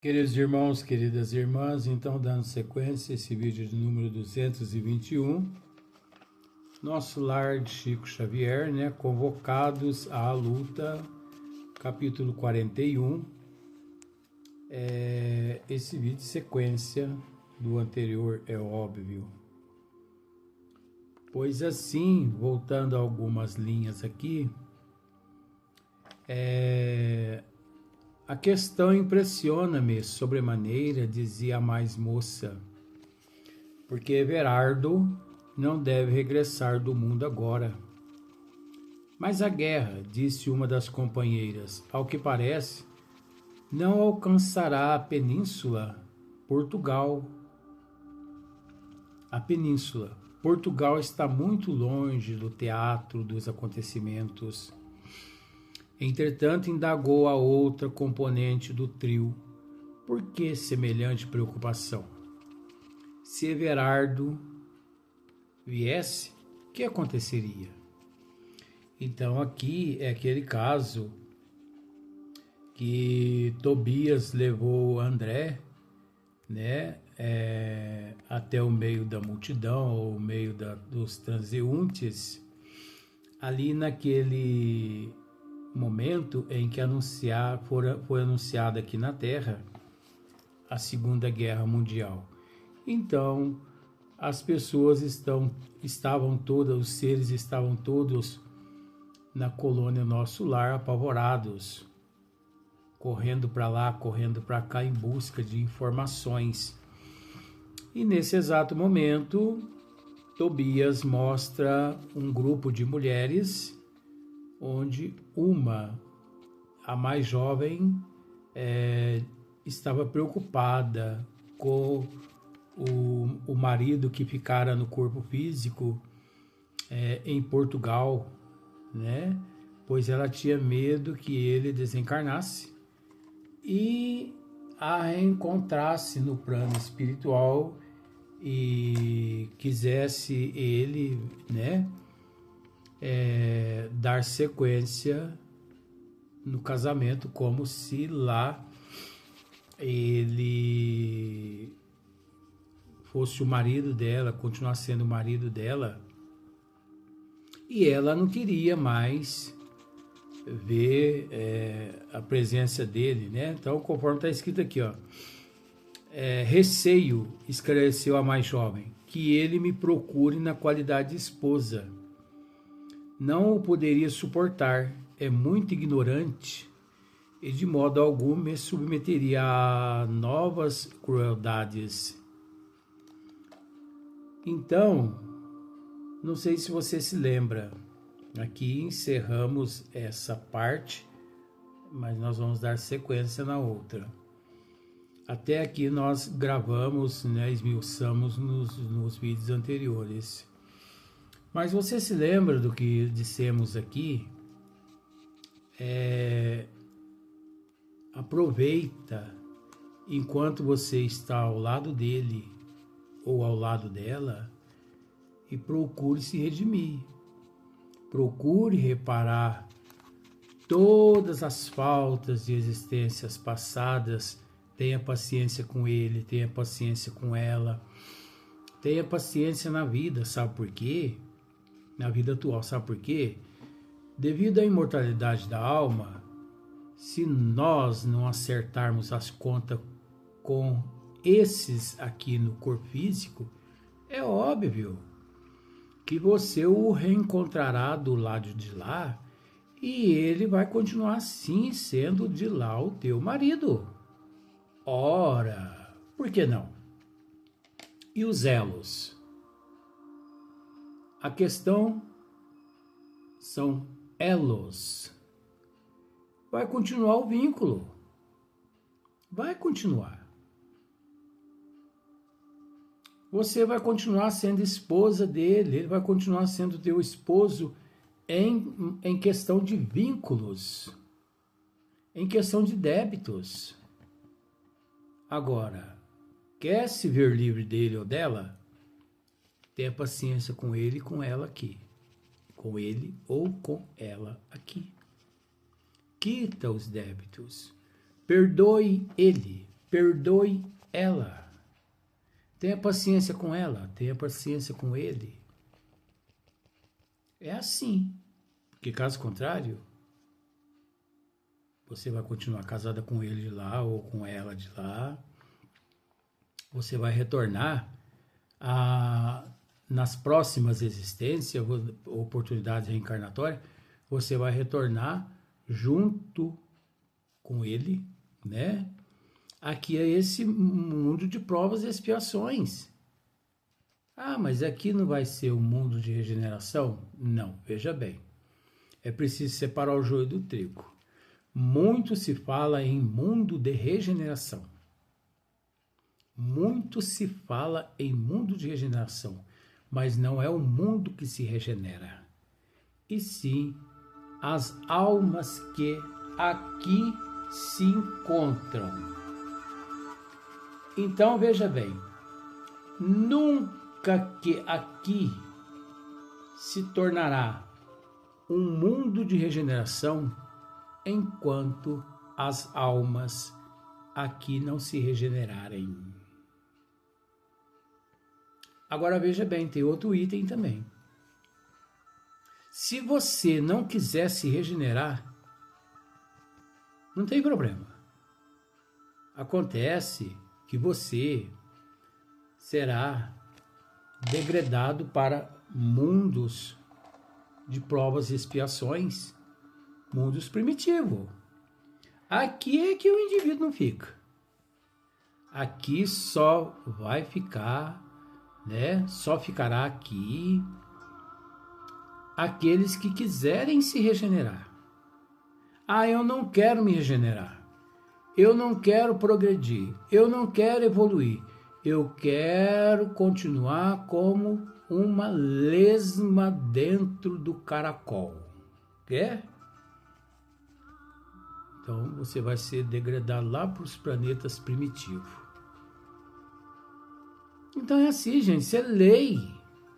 Queridos irmãos, queridas irmãs, então dando sequência a esse vídeo de número 221, Nosso Lar de Chico Xavier, Convocados à Luta, capítulo 41, esse vídeo de sequência do anterior é óbvio. Pois assim, voltando a algumas linhas aqui, a questão impressiona-me sobremaneira, dizia a mais moça, porque Everardo não deve regressar do mundo agora. Mas a guerra, disse uma das companheiras, ao que parece, não alcançará a península Portugal. A península Portugal está muito longe do teatro dos acontecimentos. Entretanto, indagou a outra componente do trio. Por que semelhante preocupação? Se Everardo viesse, o que aconteceria? Então aqui é aquele caso que Tobias levou André, até o meio da multidão, ou o meio dos transeuntes, ali naquele momento em que foi anunciada aqui na Terra a Segunda Guerra Mundial. Então, as pessoas estavam todas, os seres estavam todos na colônia Nosso Lar, apavorados, correndo para lá, correndo para cá em busca de informações. E nesse exato momento, Tobias mostra um grupo de mulheres, onde a mais jovem, estava preocupada com o marido que ficara no corpo físico em Portugal, pois ela tinha medo que ele desencarnasse e a reencontrasse no plano espiritual e quisesse ele, dar sequência no casamento, como se lá ele fosse o marido dela, continuasse sendo o marido dela, e ela não queria mais ver a presença dele, Então, conforme está escrito aqui, receio, esclareceu a mais jovem, que ele me procure na qualidade de esposa. Não o poderia suportar, é muito ignorante e de modo algum me submeteria a novas crueldades. Então, não sei se você se lembra, aqui encerramos essa parte, mas nós vamos dar sequência na outra. Até aqui nós gravamos, esmiuçamos nos vídeos anteriores. Mas você se lembra do que dissemos aqui? Aproveita enquanto você está ao lado dele ou ao lado dela e procure se redimir. Procure reparar todas as faltas de existências passadas. Tenha paciência com ele, tenha paciência com ela. Tenha paciência na vida, sabe por quê? Na vida atual, sabe por quê? Devido à imortalidade da alma, se nós não acertarmos as contas com esses aqui no corpo físico, é óbvio que você o reencontrará do lado de lá e ele vai continuar assim sendo de lá o teu marido. Ora, por que não? E os elos? A questão são elos. Vai continuar o vínculo. Vai continuar. Você vai continuar sendo esposa dele, ele vai continuar sendo teu esposo em questão de vínculos, em questão de débitos. Agora, quer se ver livre dele ou dela? Tenha paciência com ele e com ela aqui. Com ele ou com ela aqui. Quita os débitos. Perdoe ele. perdoe ela. Tenha paciência com ela, tenha paciência com ele. É assim. Porque caso contrário, você vai continuar casada com ele de lá ou com ela de lá. Você vai retornar nas próximas existências, oportunidades reencarnatórias, você vai retornar junto com ele, né? Aqui é esse mundo de provas e expiações. Ah, mas aqui não vai ser um mundo de regeneração? Não, veja bem. É preciso separar o joio do trigo. Muito se fala em mundo de regeneração. Muito se fala em mundo de regeneração, mas não é o mundo que se regenera, e sim as almas que aqui se encontram. Então veja bem, nunca que aqui se tornará um mundo de regeneração enquanto as almas aqui não se regenerarem. Agora veja bem, tem outro item também. Se você não quiser se regenerar, não tem problema. Acontece que você será degradado para mundos de provas e expiações, mundos primitivos. Aqui é que o indivíduo não fica. Aqui só vai ficar, né? Só ficará aqui aqueles que quiserem se regenerar. Ah, eu não quero me regenerar. Eu não quero progredir. Eu não quero evoluir. Eu quero continuar como uma lesma dentro do caracol. Quer? Então você vai ser degradado lá para os planetas primitivos. Então é assim, gente, isso é lei.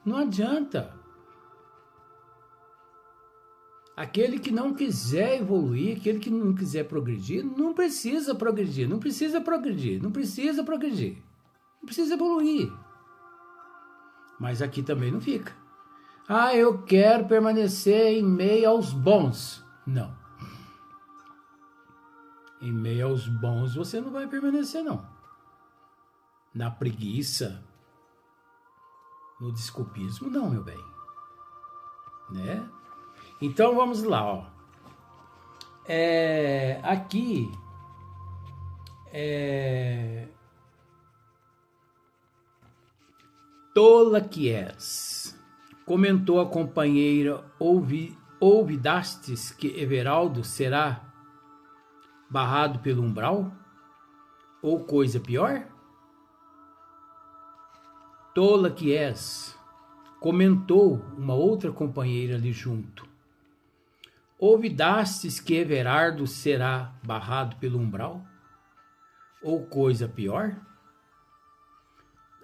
Não adianta. Aquele que não quiser evoluir, aquele que não quiser progredir, não precisa progredir, não precisa progredir, não precisa progredir, não precisa evoluir. Mas aqui também não fica. Ah, eu quero permanecer em meio aos bons. Não. Em meio aos bons você não vai permanecer, não. Na preguiça, no desculpismo, não, meu bem. Né? Então vamos lá, ó. Aqui tola que és, comentou a companheira, ouvidastes que Everaldo será barrado pelo umbral? Ou coisa pior? Tola que és, comentou uma outra companheira ali junto. Ouvidastes que Everardo será barrado pelo umbral? Ou coisa pior?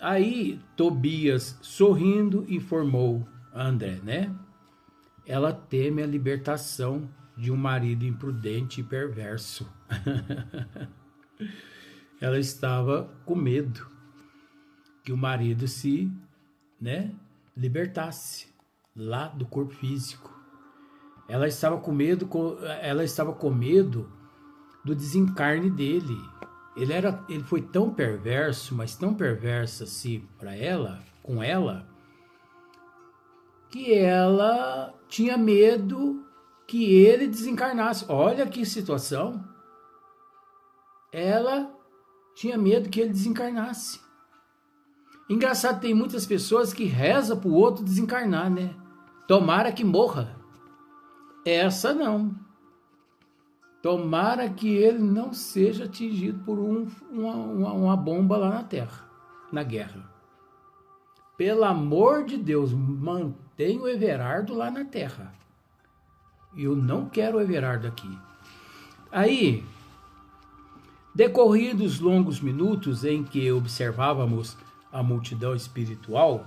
Aí Tobias, sorrindo, informou André, né? Ela teme a libertação de um marido imprudente e perverso. Ela estava com medo que o marido se, né, libertasse lá do corpo físico. Ela estava com medo do desencarne dele. Ele foi tão perverso, mas tão perverso assim com ela, que ela tinha medo que ele desencarnasse. Olha que situação. Ela tinha medo que ele desencarnasse. Engraçado, tem muitas pessoas que rezam para o outro desencarnar, né? Tomara que morra. Essa não. Tomara que ele não seja atingido por uma bomba lá na Terra, na guerra. Pelo amor de Deus, mantenha o Everardo lá na Terra. Eu não quero o Everardo aqui. Aí, decorridos longos minutos em que observávamos a multidão espiritual,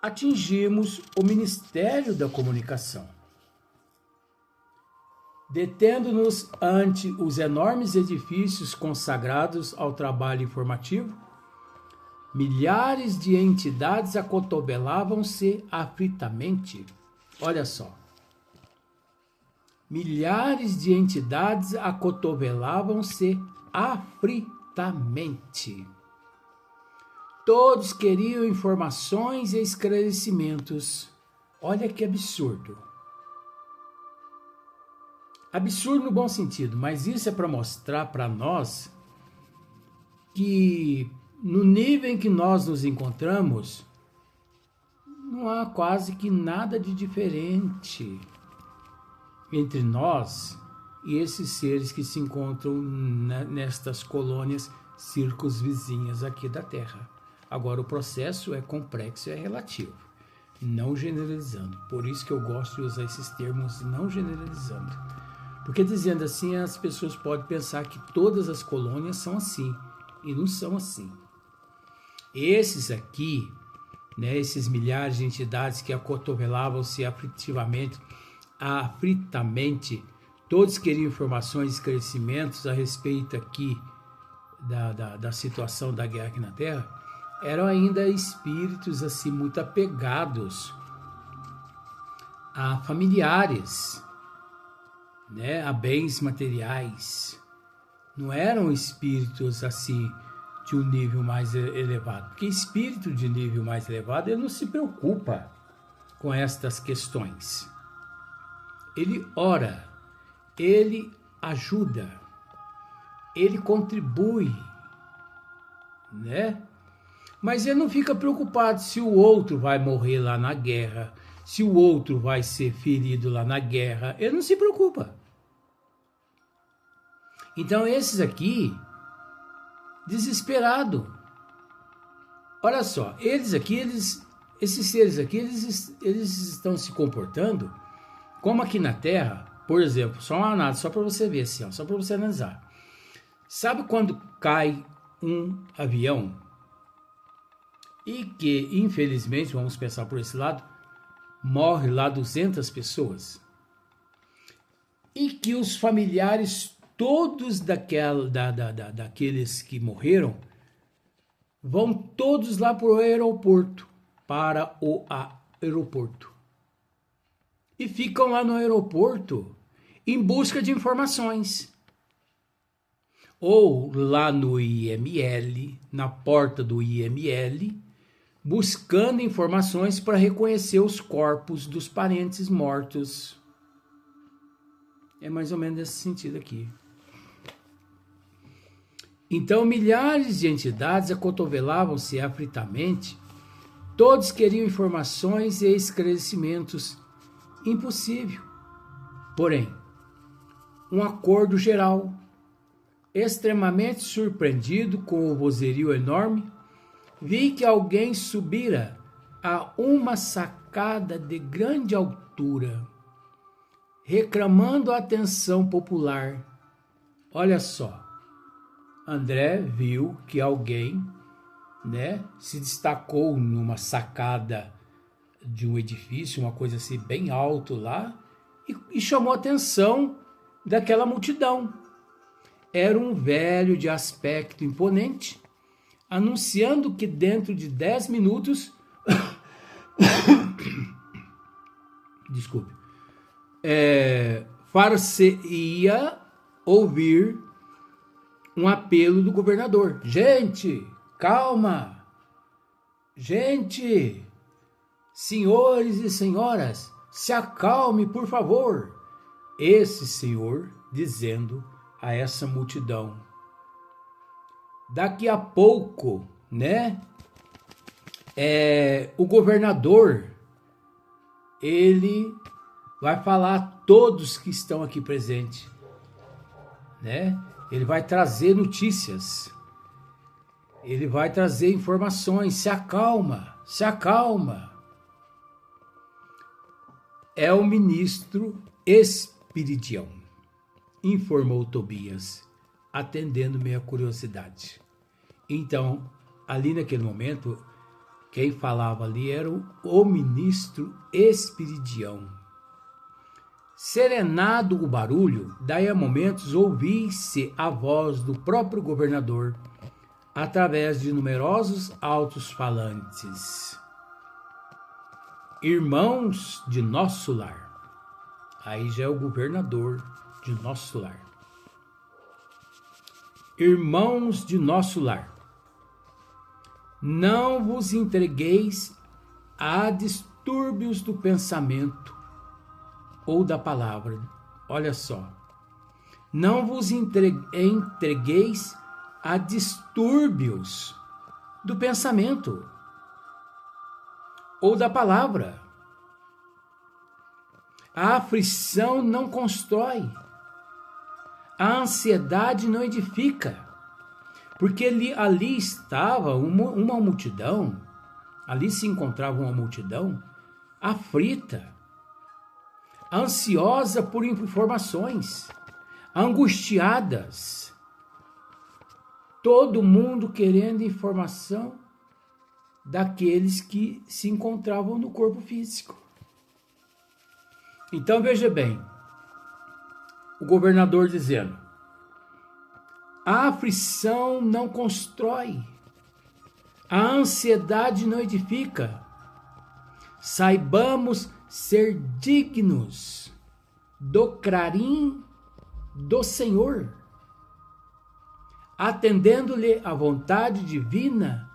atingimos o Ministério da Comunicação. detendo-nos ante os enormes edifícios consagrados ao trabalho informativo, milhares de entidades acotobelavam-se aflitamente. Olha só. Milhares de entidades acotobelavam-se aflitamente. Todos queriam informações e esclarecimentos. Olha que absurdo. Absurdo no bom sentido, mas isso é para mostrar para nós que no nível em que nós nos encontramos, não há quase que nada de diferente entre nós e esses seres que se encontram nestas colônias circunvizinhas aqui da Terra. Agora, o processo é complexo e é relativo, não generalizando. Por isso que eu gosto de usar esses termos não generalizando. Porque dizendo assim, as pessoas podem pensar que todas as colônias são assim, e não são assim. Esses aqui, né, esses milhares de entidades que acotovelavam-se aflitamente, todos queriam informações e esclarecimentos a respeito aqui da situação da guerra aqui na Terra, eram ainda espíritos assim muito apegados a familiares, né, a bens materiais. Não eram espíritos assim de um nível mais elevado, porque espírito de nível mais elevado ele não se preocupa com estas questões. Ele ora, ele ajuda, ele contribui, né? Mas ele não fica preocupado se o outro vai morrer lá na guerra, se o outro vai ser ferido lá na guerra. Ele não se preocupa. Então esses aqui, desesperado. Olha só, esses seres aqui, eles estão se comportando como aqui na Terra, por exemplo, só uma análise, só para você ver assim, ó, só para você analisar. Sabe quando cai um avião e que, infelizmente, vamos pensar por esse lado, morre lá 200 pessoas e que os familiares todos daqueles que morreram vão todos lá para o aeroporto, e ficam lá no aeroporto em busca de informações. Ou lá no IML, na porta do IML, buscando informações para reconhecer os corpos dos parentes mortos. É mais ou menos nesse sentido aqui. Então, milhares de entidades acotovelavam-se aflitamente, todos queriam informações e esclarecimentos. Impossível. Porém, um acordo geral, extremamente surpreendido com o vozerio enorme, vi que alguém subira a uma sacada de grande altura, reclamando a atenção popular. Olha só, André viu que alguém, né, se destacou numa sacada de um edifício, uma coisa assim bem alto lá, e chamou a atenção daquela multidão. Era um velho de aspecto imponente, anunciando que dentro de 10 minutos far-se-ia ouvir um apelo do governador. Gente, calma! Gente, senhores e senhoras, se acalme, por favor. Esse senhor dizendo a essa multidão. Daqui a pouco, né, o governador, ele vai falar a todos que estão aqui presentes, né? Ele vai trazer notícias, ele vai trazer informações. Se acalma, se acalma. É o ministro Espiridião, informou Tobias, atendendo minha curiosidade. Então, ali naquele momento, quem falava ali era o ministro Espiridião. Serenado o barulho, daí a momentos ouvi-se a voz do próprio governador, através de numerosos altos-falantes. Irmãos de nosso lar. Aí já é o governador de nosso lar. Irmãos de nosso lar, não vos entregueis a distúrbios do pensamento ou da palavra. Olha só. Não vos entregueis a distúrbios do pensamento ou da palavra. A aflição não constrói. A ansiedade não edifica. Porque ali estava uma multidão, ali se encontrava uma multidão aflita, ansiosa por informações, angustiadas. Todo mundo querendo informação daqueles que se encontravam no corpo físico. Então veja bem, o governador dizendo: a aflição não constrói, a ansiedade não edifica. Saibamos ser dignos do clarim do Senhor, atendendo-lhe a vontade divina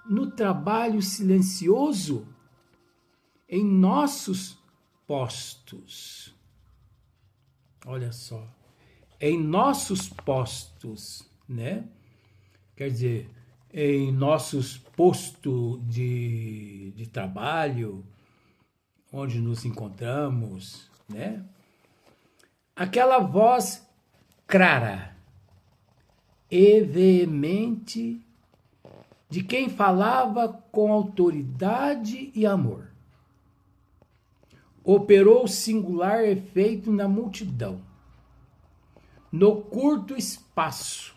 no trabalho silencioso em nossos postos. Olha só, em nossos postos, né? Quer dizer, em nossos postos de trabalho, onde nos encontramos, né? Aquela voz clara e veemente de quem falava com autoridade e amor operou singular efeito na multidão. No curto espaço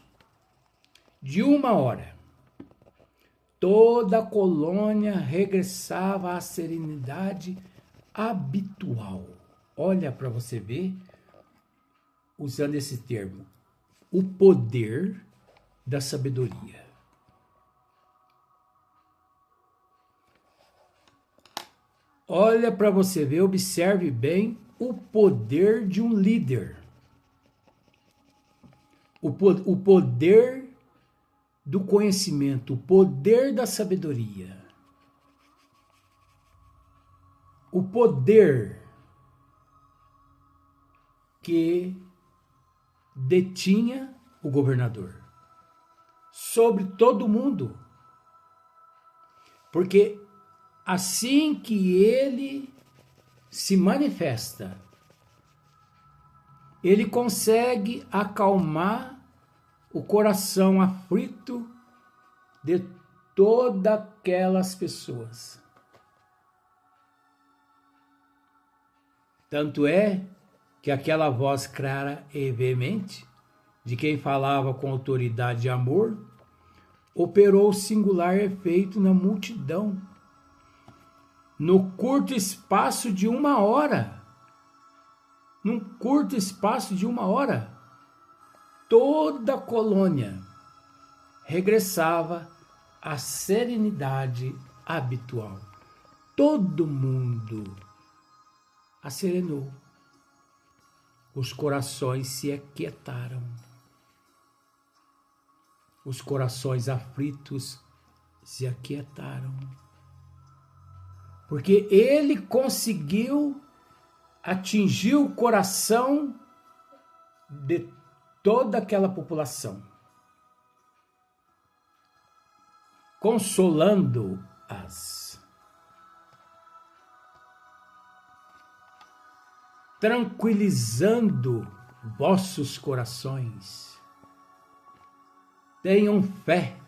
de 1 hora, toda a colônia regressava à serenidade habitual. Olha para você ver, usando esse termo, o poder da sabedoria. Olha para você ver, observe bem o poder de um líder. O poder do conhecimento, o poder da sabedoria. O poder que detinha o governador sobre todo mundo. Porque assim que ele se manifesta, ele consegue acalmar o coração aflito de todas aquelas pessoas. Tanto é que aquela voz clara e veemente, de quem falava com autoridade e amor, operou singular efeito na multidão. No curto espaço de 1 hora, num curto espaço de 1 hora, toda a colônia regressava à serenidade habitual. Todo mundo acerenou. Os corações se aquietaram. Os corações aflitos se aquietaram. Porque ele conseguiu atingir o coração de toda aquela população, consolando-as, tranquilizando vossos corações. Tenham fé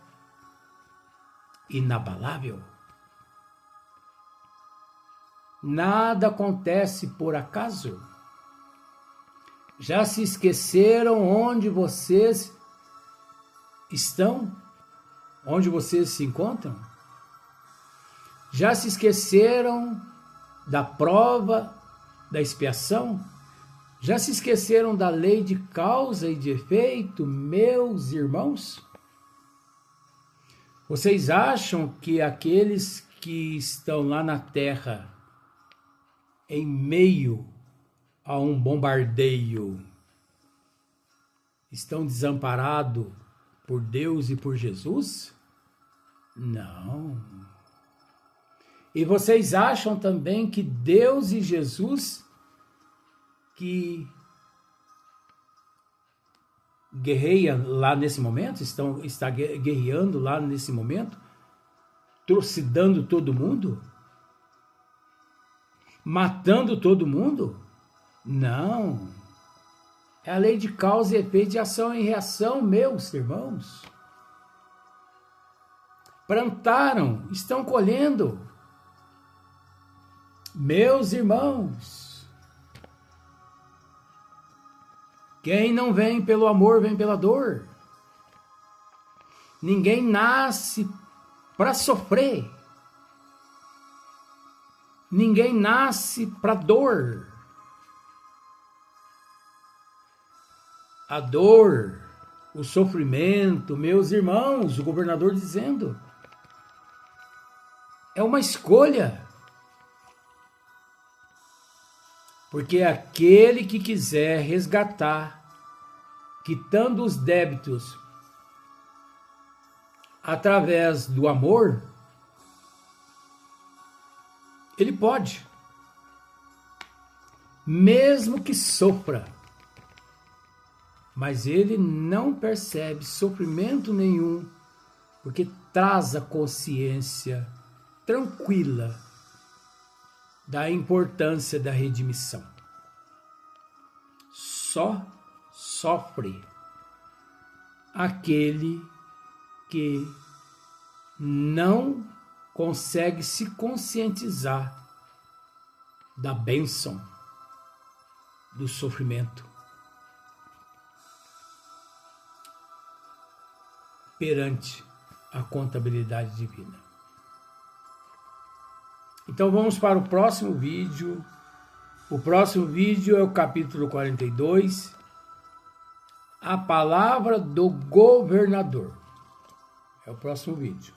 inabalável. Nada acontece por acaso. Já se esqueceram onde vocês estão? Onde vocês se encontram? Já se esqueceram da prova, da expiação? Já se esqueceram da lei de causa e de efeito, meus irmãos? Vocês acham que aqueles que estão lá na terra, em meio a um bombardeio, estão desamparados por Deus e por Jesus? Não. E vocês acham também que Deus e Jesus, que guerreia lá nesse momento, está guerreando lá nesse momento, trucidando todo mundo, matando todo mundo? Não. É a lei de causa e efeito, de ação e reação, meus irmãos. Plantaram, estão colhendo. Meus irmãos. Quem não vem pelo amor, vem pela dor. Ninguém nasce para sofrer. Ninguém nasce para dor. A dor, o sofrimento, meus irmãos, o governador dizendo, é uma escolha. Porque aquele que quiser resgatar, quitando os débitos através do amor, ele pode, mesmo que sofra, mas ele não percebe sofrimento nenhum, porque traz a consciência tranquila da importância da redimissão. Só sofre aquele que não consegue se conscientizar da bênção do sofrimento perante a contabilidade divina. Então vamos para o próximo vídeo. O próximo vídeo é o capítulo 42, a palavra do governador. É o próximo vídeo.